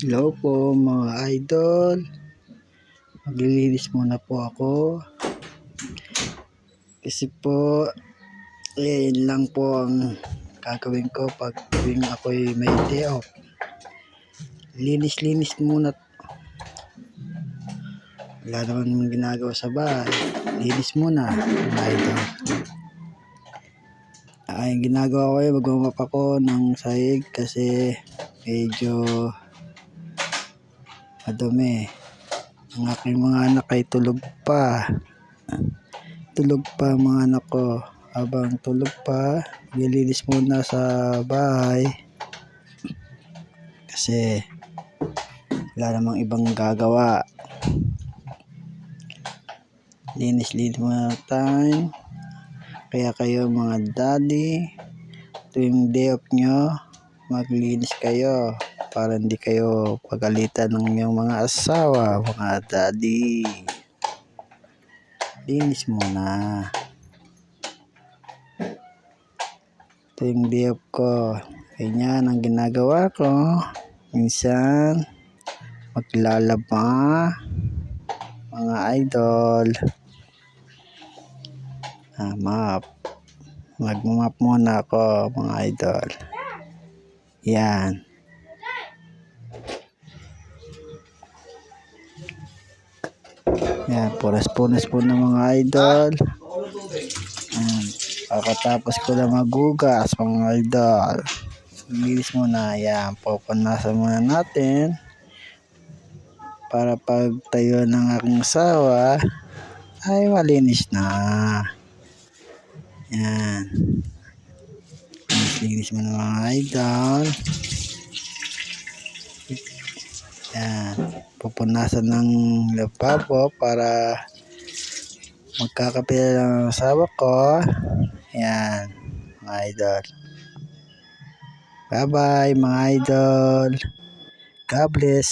Hello po mga idol. Maglilinis muna po ako. Kasi po, yun lang po ang gagawin ko pag tuwing ako'y may day off. Linis muna. Wala naman ginagawa sa bahay. Linis muna mga idol. Ay, ginagawa ko ay magmamap ako ng sahig kasi medyo madumi. Ang aking mga anak ay tulog pa ang mga anak ko. Habang tulog pa, nilinis muna sa bahay kasi wala namang ibang gagawa. Linis muna tayo. Kaya kayo mga daddy, tuwing day off nyo, maglinis kayo para hindi kayo pagalitan ng inyong mga asawa, mga daddy. Linis muna. Tuwing day off ko, ganyan ang ginagawa ko. Minsan, maglalaba, mga idol. Magmamap muna ako, mga idol. Yan. Yan, punas-punas po ng mga idol. Yan. Pagkatapos ko na magugas, mga idol. Linis muna. Yan, pupunasan muna natin. Para pag tayo ng aking asawa, ay malinis na. Yan. Linis muna mga idol. Yan. Pupunasan ng lababo para magkakapila lang ang asawa ko. Yan, mga idol. Bye-bye, mga idol. God bless.